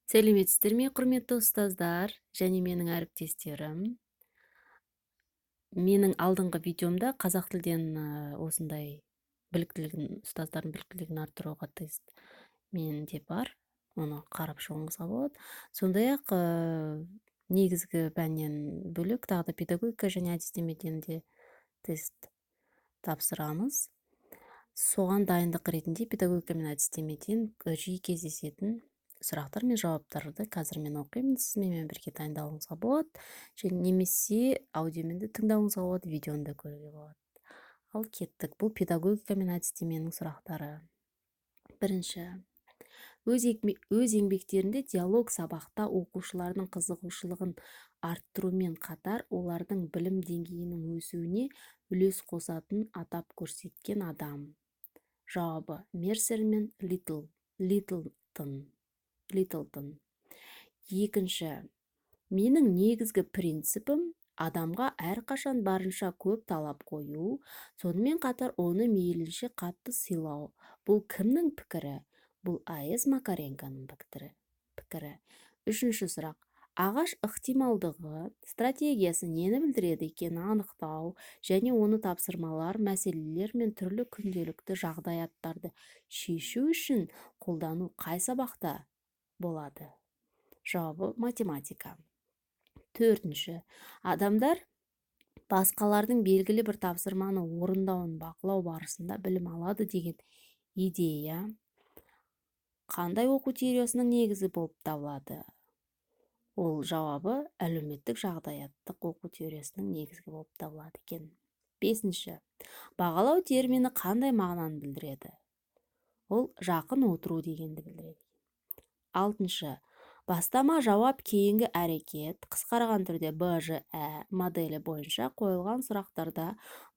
Сәлеметсіздер ме, құрметті ұстаздар және менің әріптестерім. Менің алдыңғы видеомда қазақ тілден осындай ұстаздардың біліктілігін арттыруға тест менде бар. Оны қарап шығуыңызға болады. Сондай-ақ негізгі пәннен бөлек тағы да педагогика және әдістемеден де тест тапсырамыз. Соған дайындық ретінде педагогика мен әдістемеден жиі кездесетін сұрақтар мен жауаптарды қазір мен оқимын, сіз менімен бірге дайындалуыңызға болады, және немесе аудиомен де тыңдауыңызға болады, видеоны да көруге болады. Ал кеттік. Бұл педагогика мен әдістеменің сұрақтары. Бірінші. Өз еңбектерінде диалог сабақта оқушылардың қызығушылығын арттырумен қатар олардың білім деңгейінің өсуіне үлес қосатын атап көрсеткен адам. Жауабы: Мерсер мен Литлтон. Екінші. Менің негізгі принципім адамға әрқашан барынша көп талап қою, сонымен қатар оны мейлінше қатты сыйлау. Бұл кімнің пікірі? Бұл А.С. Макаренконың пікірі. Үшінші сұрақ. Ағаш ықтималдығы стратегиясы нені білдіреді екенін анықтау және оны тапсырмалар, мәселелер мен түрлі күнделікті жағдаяттарды шешу үшін қолдану қай сабақта болады? Жауабы: математика. Төртінші. Адамдар басқалардың белгілі бір тапсырманы орындауын бақылау барысында білім алады деген идея қандай оқу теориясының негізі болып табылады? Ол жауабы: әлеуметтік жағдаяттық оқу теориясының негізі болып табылады екен. Бесінші. Бағалау термині қандай мағынаны білдіреді? Ол жақын отыру дегенді білдіреді. Алтыншы. Бастама, жауап, кейінгі әрекет қысқарған түрде БЖ моделі бойынша қойылған сұрақтарда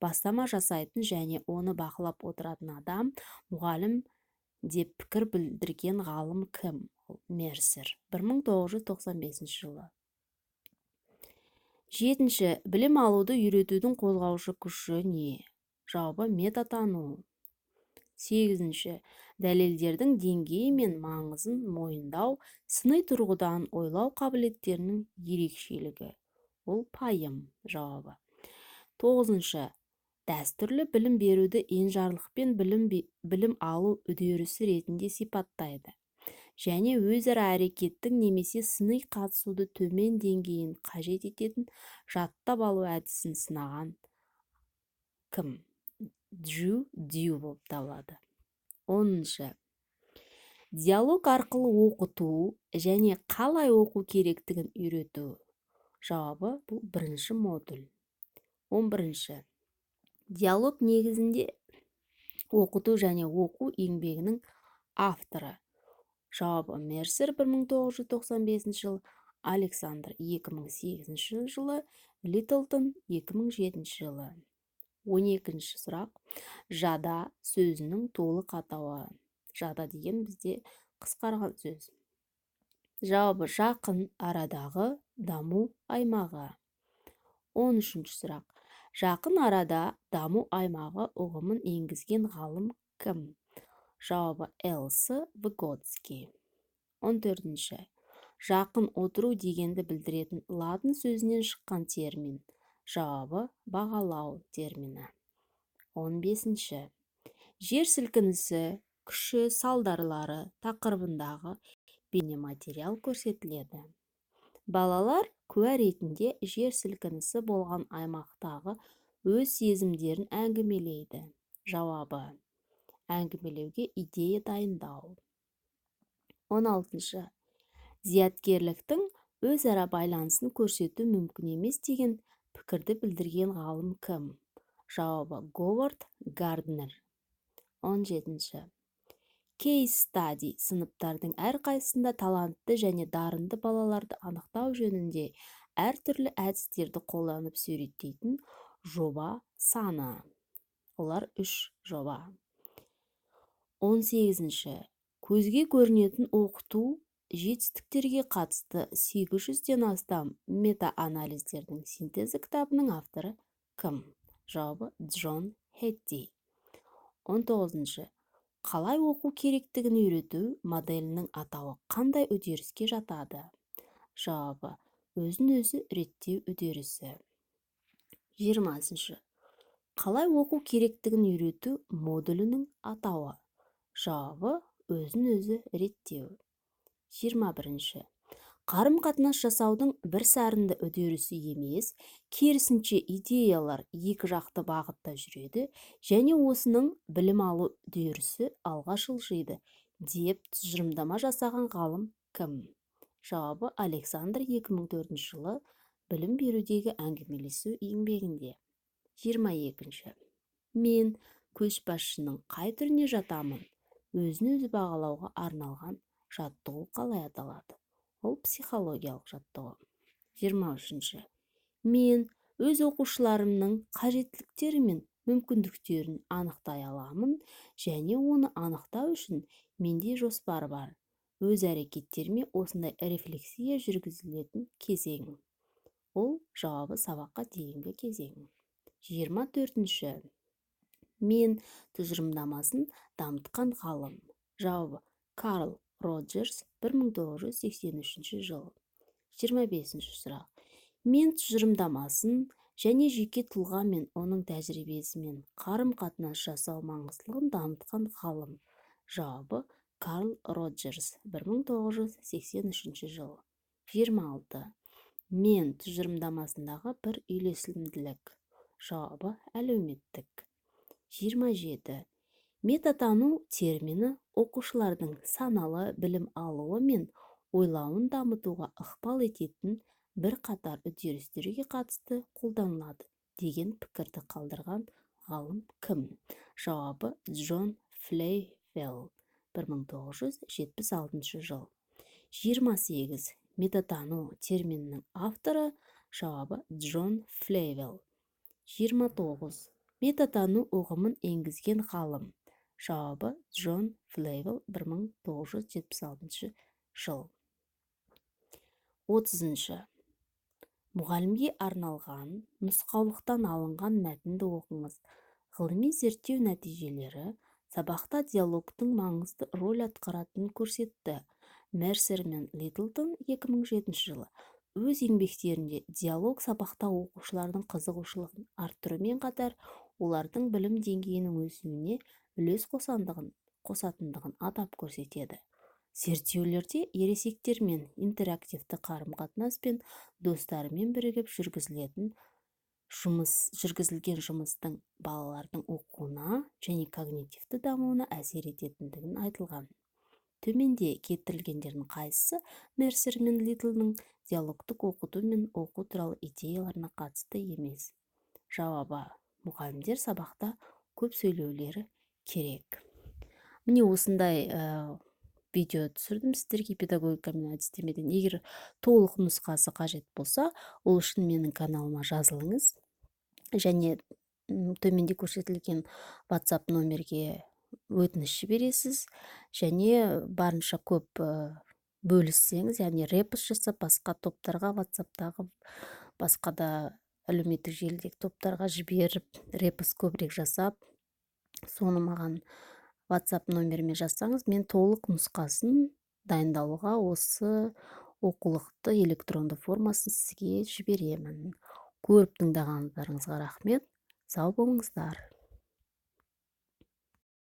бастама жасайтын және оны бақылап отыратын адам, мұғалім деп пікір білдірген ғалым кім? Мерсер, 1995 жылы. Жетінші. Білім алуды үйретудің қозғаушы күші не? Жауабы: метатану. Сегізінші. Дәлелдердің деңгейі мен маңызын мойындау, сыни тұрғыдан ойлау қабілеттерінің ерекшелігі. Ол пайым. Жауабы. Тоғызыншы. Дәстүрлі білім беруді енжарлықпен білім алу үдерісі ретінде сипаттайды және өзара әрекеттің немесе сыни қатысуды төмен деңгейін қажет ететін жаттап алу әдісін сынаған кім? Дью болып табылады. 10. Диалог арқылы оқыту және қалай оқу керектігін үйрету. Жауабы: бұл бірінші модуль. 11. Диалог негізінде оқыту және оқу еңбегінің авторы. Жауабы: Мерсер, 1995 жыл, Александр, 2008 жылы, Литлтон, 2007 жылы. 12. сұрақ. Жада сөзінің толық атауы. Жада деген бізде қысқарған сөз. Жауабы: жақын арадағы даму аймағы. 13. сұрақ. Жақын арада даму аймағы ұғымын енгізген ғалым кім? Жауабы: Эльса Выготский. 14. Жақын отыру дегенді білдіретін латын сөзінен шыққан термин. Жауабы: бағалау термині. 15. Жер сілкінісі күші салдарлары тақырыбындағы бейнематериал көрсетіледі. Балалар куә ретінде жер сілкінісі болған аймақтағы өз сезімдерін әңгімелейді. Жауабы: әңгімелеуге идея дайындау. 16. Зияткерліктің өзара байланысын көрсету мүмкін емес деген пікірді білдірген ғалым кім? Жауабы: Говард Гарднер. 17. Кейс стади сыныптардың әрқайсысында талантты және дарынды балаларды анықтау жөнінде әртүрлі әдістерді қолданып суреттейтін жоба саны. Олар 3 жоба. 18. Көзге көрінетін оқыту жетістіктерге қатысты 800-ден астам мета-анализдердің синтезі кітабының авторы кім? Жауабы: Джон Хетти. 19. Қалай оқу керектігін үйрету моделінің атауы қандай үдеріске жатады? Жауабы: өзін-өзі реттеу үдерісі. 20. Қалай оқу керектігін үйрету модулінің атауы? Жауабы: өзін-өзі реттеу. 21. Қарым-қатынас жасаудың бір сарынды үдерісі емес, керісінше идеялар екі жақты бағытта жүреді және осының білім алу үдерісі алға жылжиды деп тұжырымдама жасаған ғалым кім? Жауабы: Александр 2004 жылы білім берудегі әңгімелесу еңбегінде. 22. Мен көшбасшының қай түріне жатамын? Өзін-өзі бағалауға арналған жаттығу қалай аталады? Ол психологиялық жаттығу. 23. Мен өз оқушыларымның қажеттіліктері мен мүмкіндіктерін анықтай аламын және оны анықтау үшін менде жоспар бар. Өз әрекеттеріме осындай рефлексия жүргізілетін кезең. Ол жауабы сабаққа дейінгі кезең. 24. Мен тұжырымдамасын дамытқан ғалым. Жауабы: Карл Роджерс, 1983 жыл. 25 сұрақ. Мен тұжырымдамасын және жеке тұлға мен оның тәжірибесімен қарым-қатынас жасау маңыздылығын дамытқан ғалым. Жауабы: Карл Роджерс, 1983 жыл. 26. Мен тұжырымдамасындағы бір үйлесімділік. Жауабы: әлеуметтік. 27. Метатану термині оқушылардың саналы білім алуы мен ойлауын дамытуға ықпал ететін бір қатар үдерістерге қатысты қолданылады деген пікірді қалдырған ғалым кім? Жауабы: Джон Флейвелл, 1976 жыл. 28. Метатану терминінің авторы. Жауабы: Джон Флейвелл. 29. Метатану ұғымын енгізген ғалым. Жауабы: Джон Флейвелл, 1976 жыл. 30. Мұғалімге арналған нұсқаулықтан алынған мәтінді оқыңыз. Ғылыми зерттеу нәтижелері сабақта диалогтың маңызды роль атқаратынын көрсетті. Мерсер мен Литлтон 2007 жылы өз еңбектерінде диалог сабақта оқушылардың қызығушылығын арттырумен қатар, олардың білім деңгейінің өсуіне үлес қосатындығын атап көрсетеді. Зерттеулерде ересектермен интерактивті қарым-қатынас пен достарымен бірігіп жүргізілген жұмыстың балалардың оқуына және когнитивті дамуына әсер ететіндігін айтылған. Төменде келтірілгендердің қайсысы Мерсер мен Литлның диалогтық оқыту мен оқу туралы идеяларына қатысты емес? Жауабы: мұғалімдер сабақта көп сөйлеулері керек. Міне осындай видео түсірдім сіздерге педагогика мен әдістемеден. Егер толық нұсқасы қажет болса, ол үшін менің каналыма жазылыңыз және төменде көрсетілген WhatsApp номерге өтініш жібересіз және барынша көп бөліссеңіз, яғни репост жасап, басқа топтарға, WhatsApp-тағы басқа да әлеуметтік желідегі топтарға жіберіп, репост көбірек жасап, соны маған WhatsApp номеріме жазсаңыз, мен толық нұсқасын дайындалуға осы оқулықты электронды формасын сізге жіберемін. Көріп тыңдағандарыңызға рахмет. Сау болыңыздар.